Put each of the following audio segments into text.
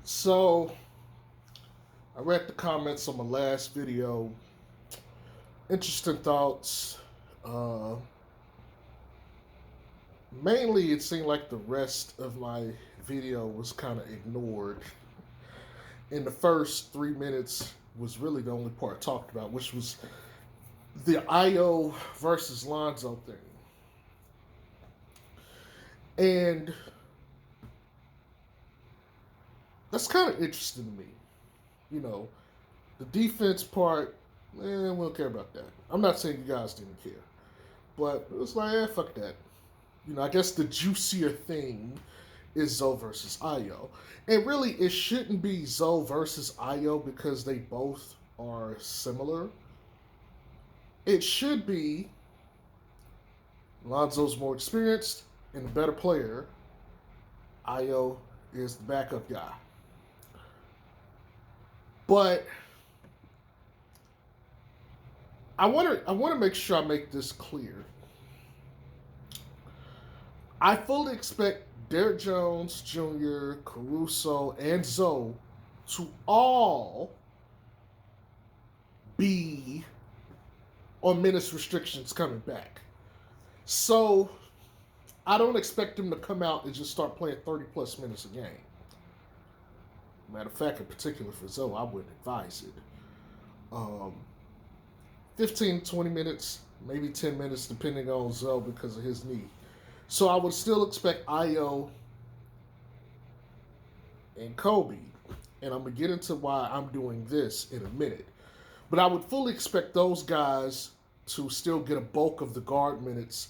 So I read the comments on my last video. Interesting thoughts. Uh, Mainly, it seemed like the rest of my video was kind of ignored. In the first 3 minutes was really the only part I talked about, which was the Io versus Lonzo thing. And that's kind of interesting to me. You know, the defense part, we don't care about that. I'm not saying you guys didn't care. But it was like, fuck that. I guess the juicier thing is Zo versus Io. And really, it shouldn't be Zo versus Io because they both are similar. It should be Lonzo's more experienced and a better player. Io is the backup guy. But I want to make sure I make this clear. I fully expect Derrick Jones Jr., Caruso, and Zo to all be on minutes restrictions coming back. So I don't expect them to come out and just start playing 30 plus minutes a game. Matter of fact, in particular for Zo, I wouldn't advise it. Um, 15, 20 minutes, maybe 10 minutes, depending on Zo because of his knee. So I would still expect Io and Kobe, and I'm going to get into why I'm doing this in a minute. But I would fully expect those guys to still get a bulk of the guard minutes,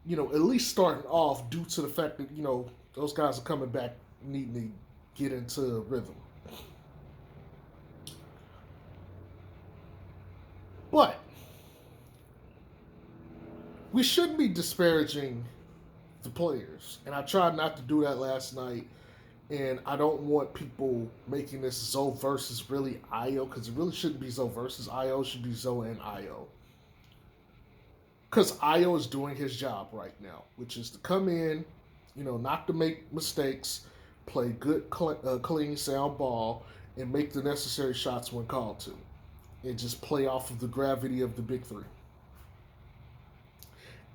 at least starting off due to the fact that, those guys are coming back needing to get into rhythm. But we shouldn't be disparaging the players. And I tried not to do that last night. And I don't want people making this Zo versus really Io, because it really shouldn't be Zo versus Io. It should be Zo and Io. Because Io is doing his job right now, which is to come in, not to make mistakes, play good, clean, sound ball, and make the necessary shots when called to. And just play off of the gravity of the big three.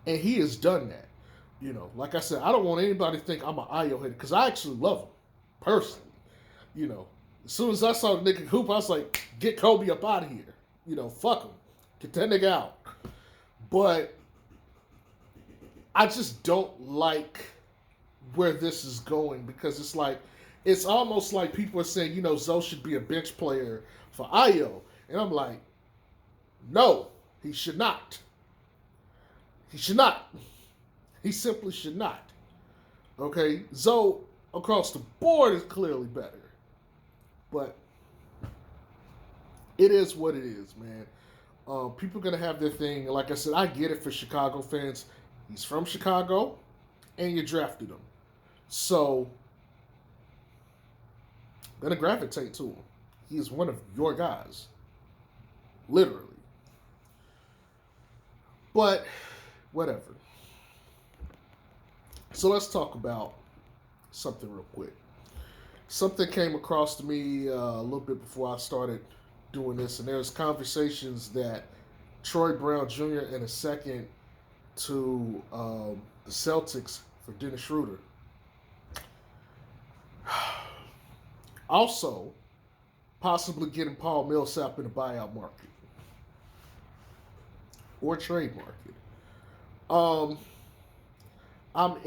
And he has done that. Like I said, I don't want anybody to think I'm an Io hitter, because I actually love him, personally. As soon as I saw the nigga hoop, I was like, get Kobe up out of here. Fuck him. Get that nigga out. But I just don't like where this is going, because it's almost like people are saying, Zo should be a bench player for Io. And I'm like, no, he should not. He should not. He simply should not. Okay? Zo, across the board, is clearly better. But it is what it is, man. People are going to have their thing. Like I said, I get it for Chicago fans. He's from Chicago, and you drafted him. So, going to gravitate to him. He is one of your guys. Literally. But, whatever. So let's talk about something real quick. Something came across to me a little bit before I started doing this, and there's conversations that Troy Brown Jr. in a second to the Celtics for Dennis Schroeder. Also, possibly getting Paul Millsap in the buyout market or trade market. I'm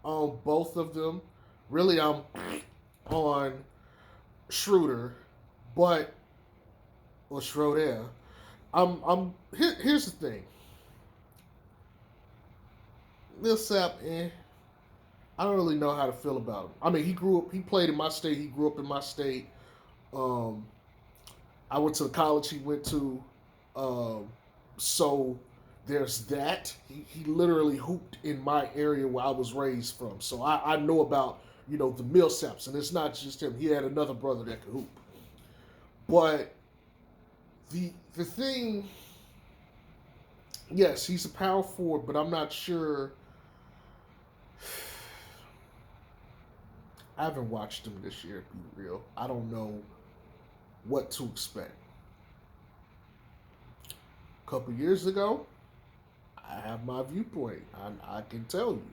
on both of them. Really, I'm on Schroeder, or Schroeder. Here's the thing. Millsap, I don't really know how to feel about him. I mean, he played in my state. He grew up in my state. I went to the college he went to. So there's that. He literally hooped in my area where I was raised from. So I know about, the Millsaps. And it's not just him. He had another brother that could hoop. But the thing, yes, he's a power forward, but I'm not sure. I haven't watched him this year, to be real. I don't know what to expect. A couple years ago, I have my viewpoint. I can tell you.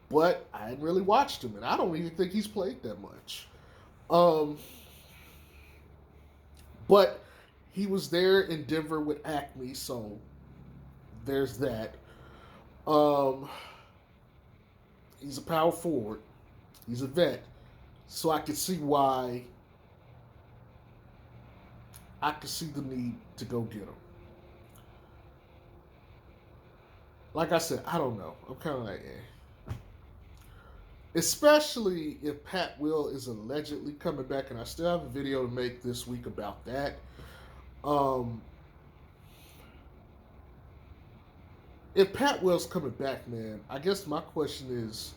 But I hadn't really watched him, and I don't even think he's played that much. Um, but he was there in Denver with Acme, so there's that. Um, he's a power forward. He's a vet, so I could see why. I could see the need to go get him. Like I said, I don't know. I'm kind of like, especially if Pat Will is allegedly coming back, and I still have a video to make this week about that. Um, if Pat Will's coming back, man, I guess my question is,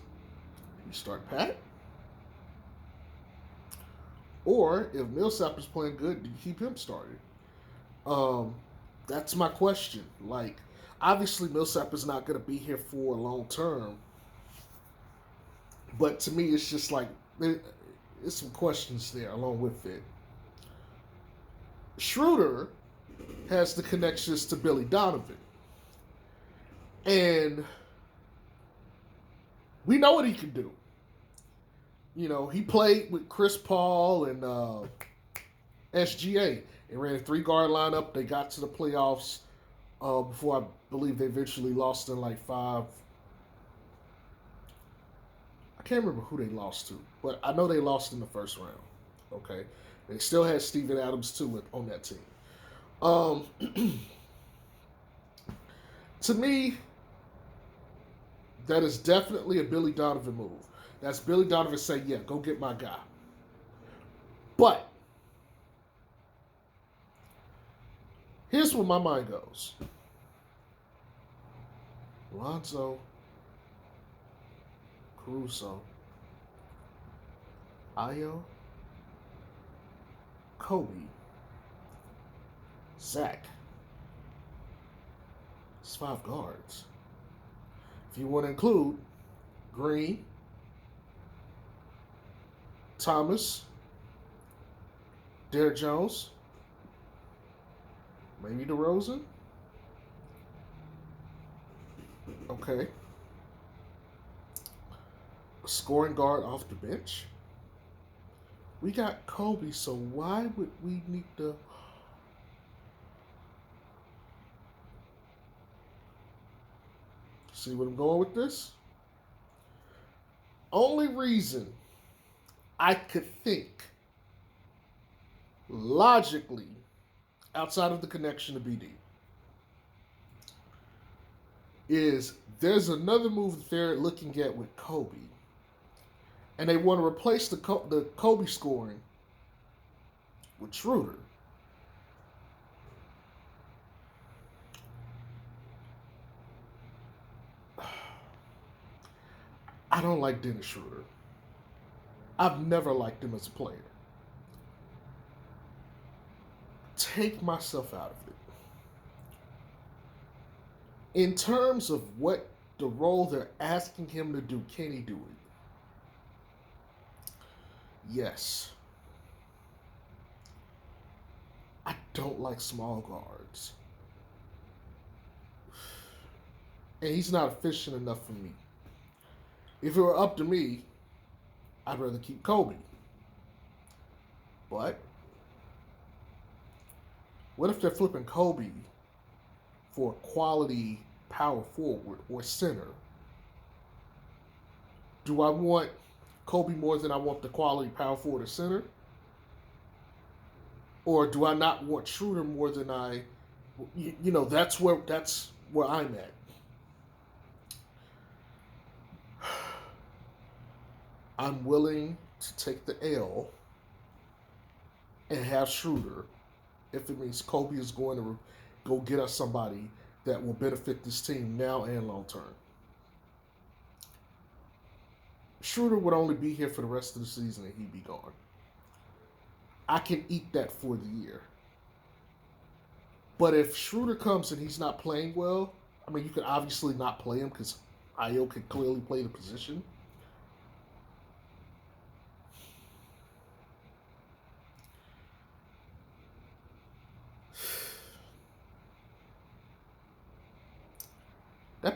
you start Pat? Or if Millsap is playing good, do you keep him started? Um, that's my question. Like, obviously Millsap is not going to be here for a long term, but to me, it's just like there's some questions there along with it. Schroeder has the connections to Billy Donovan, and we know what he can do. You know, he played with Chris Paul and SGA and ran a 3 guard lineup. They got to the playoffs before I believe they eventually lost in like 5. I can't remember who they lost to, but I know they lost in the first round. Okay, they still had Steven Adams too on that team. Um, to me, that is definitely a Billy Donovan move. That's Billy Donovan saying, "Yeah, go get my guy." But here's where my mind goes: Lonzo, Caruso, Ayo, Kobe, Zach. It's 5 guards. If you want to include Green, Thomas, Derrick Jones, maybe DeRozan. Okay. A scoring guard off the bench. We got Kobe, so why would we need to? See what I'm going with this? Only reason I could think logically outside of the connection to BD is there's another move that they're looking at with Kobe, and they want to replace the Kobe scoring with Schroeder. I don't like Dennis Schroeder. I've never liked him as a player. Take myself out of it. In terms of what the role they're asking him to do, can he do it? Yes. I don't like small guards. And he's not efficient enough for me. If it were up to me, I'd rather keep Kobe. But what if they're flipping Kobe for a quality power forward or center? Do I want Kobe more than I want the quality power forward or center? Or do I not want Schroeder more than that's where I'm at. I'm willing to take the L and have Schroeder if it means Kobe is going to go get us somebody that will benefit this team now and long term. Schroeder would only be here for the rest of the season and he'd be gone. I can eat that for the year. But if Schroeder comes and he's not playing well, I mean, you can obviously not play him because Ayo can clearly play the position.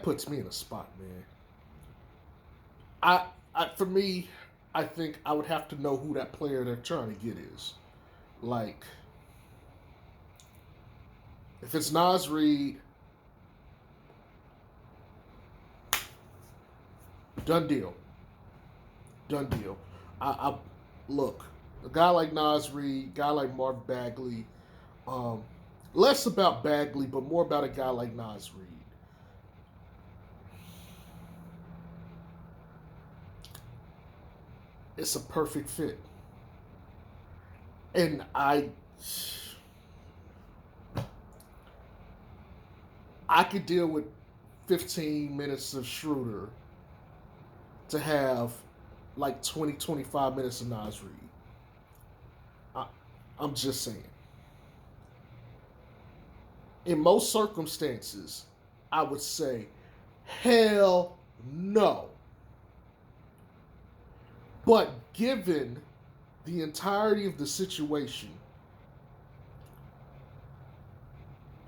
puts me in a spot, man. For me, I think I would have to know who that player they're trying to get is. Like, if it's Nas Reed, done deal. Done deal. I look, a guy like Nas Reed, guy like Marv Bagley, um, less about Bagley, but more about a guy like Nas Reed. It's a perfect fit. And I could deal with 15 minutes of Schroeder to have like 20, 25 minutes of Nas Reed. I, I'm just saying. In most circumstances, I would say, hell no. But given the entirety of the situation,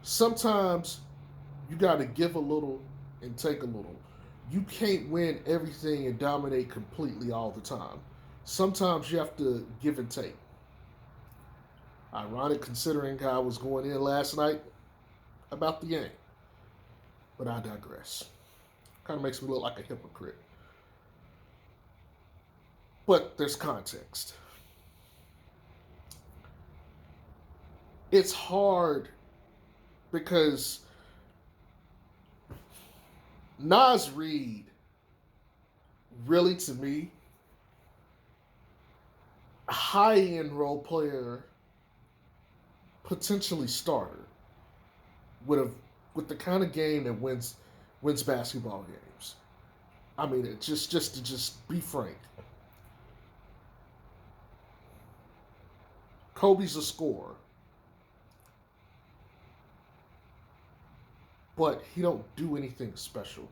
sometimes you got to give a little and take a little. You can't win everything and dominate completely all the time. Sometimes you have to give and take. Ironic considering how I was going in last night about the game. But I digress. Kind of makes me look like a hypocrite. But there's context. It's hard because Nas Reed, really to me, a high-end role player, potentially starter, with the kind of game that wins basketball games. I mean, it just to be frank. Kobe's a scorer, but he don't do anything special.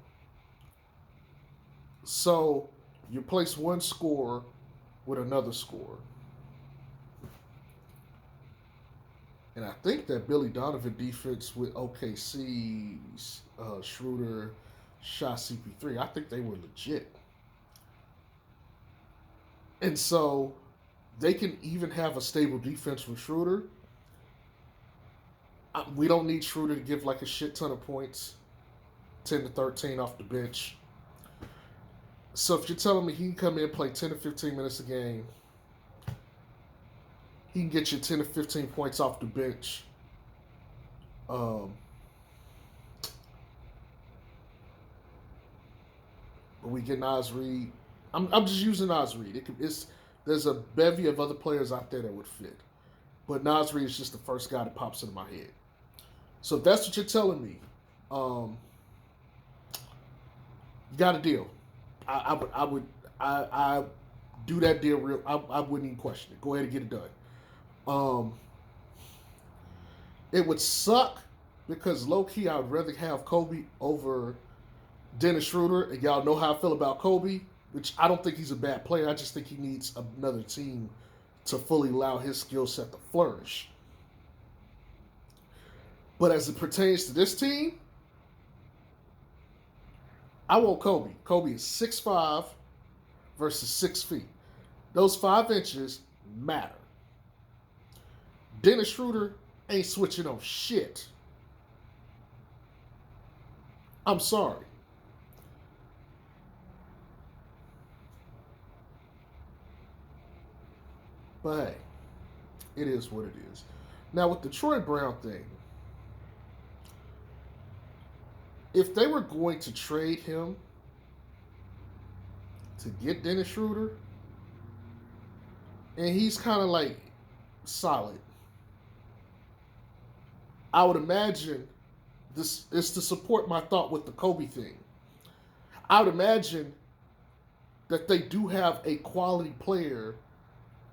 So you place one scorer with another scorer. And I think that Billy Donovan defense with OKC's Schroeder, shot CP3, I think they were legit. And so they can even have a stable defense with Schroeder. We don't need Schroeder to give like a shit ton of points, 10 to 13 off the bench. So if you're telling me he can come in and play 10 to 15 minutes a game, he can get you 10 to 15 points off the bench. But we get Nas Reed. I'm just using Nas Reed. There's a bevy of other players out there that would fit. But Nas Reed is just the first guy that pops into my head. So if that's what you're telling me, you got a deal. I do that deal real. I wouldn't even question it. Go ahead and get it done. It would suck because low key I would rather have Kobe over Dennis Schroeder, and y'all know how I feel about Kobe, which I don't think he's a bad player. I just think he needs another team to fully allow his skill set to flourish. But as it pertains to this team, I want Kobe. Kobe is 6'5" versus 6 feet. Those 5 inches matter. Dennis Schroeder ain't switching on shit. I'm sorry. But hey, it is what it is. Now with the Troy Brown thing, if they were going to trade him to get Dennis Schroeder, and he's kind of like solid, I would imagine this is to support my thought with the Kobe thing. I would imagine that they do have a quality player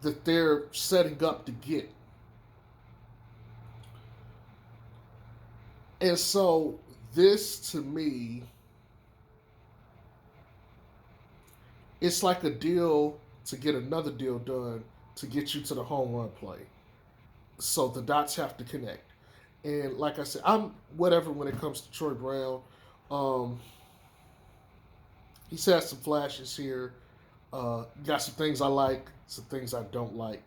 that they're setting up to get. And so this to me, it's like a deal to get another deal done to get you to the home run play. So the dots have to connect. And like I said, I'm whatever when it comes to Troy Brown. He's had some flashes here. Got some things I like, some things I don't like.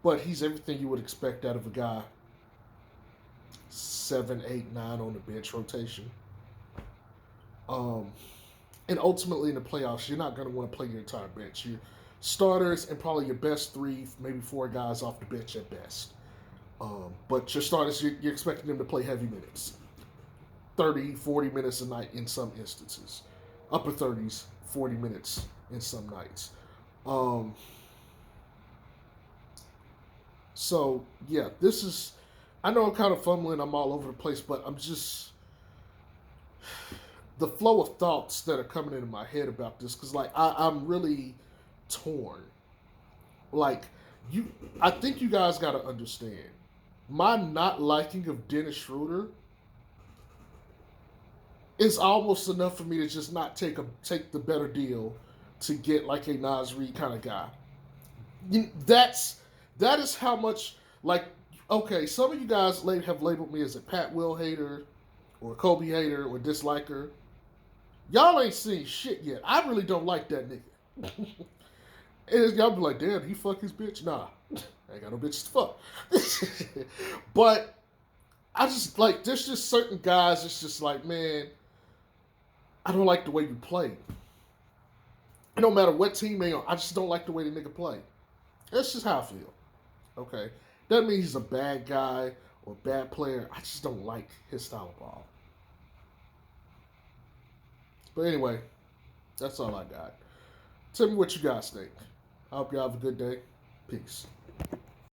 But he's everything you would expect out of a guy 7, 8, 9 on the bench rotation. Um, and ultimately in the playoffs, you're not going to want to play your entire bench. Your starters and probably your best 3, maybe 4 guys off the bench at best. But your starters, you're expecting them to play heavy minutes. 30, 40 minutes a night in some instances. Upper 30s, 40 minutes in some nights. Um, so, yeah, this is. I know I'm kind of fumbling, I'm all over the place, but I'm just. The flow of thoughts that are coming into my head about this, because, like, I'm really torn. Like, I think you guys got to understand. My not liking of Dennis Schroeder is almost enough for me to just not take the better deal to get like a Nas Reed kind of guy. That is how much like okay. Some of you guys have labeled me as a Pat Will hater or a Kobe hater or disliker. Y'all ain't seen shit yet. I really don't like that nigga. And y'all be like, damn, he fuck his bitch. Nah, I ain't got no bitches to fuck. But I just like there's just certain guys. It's just like man. I don't like the way you play. No matter what team they on, I just don't like the way the nigga play. That's just how I feel. Okay? Doesn't mean he's a bad guy or a bad player. I just don't like his style of ball. But anyway, that's all I got. Tell me what you guys think. I hope you have a good day. Peace.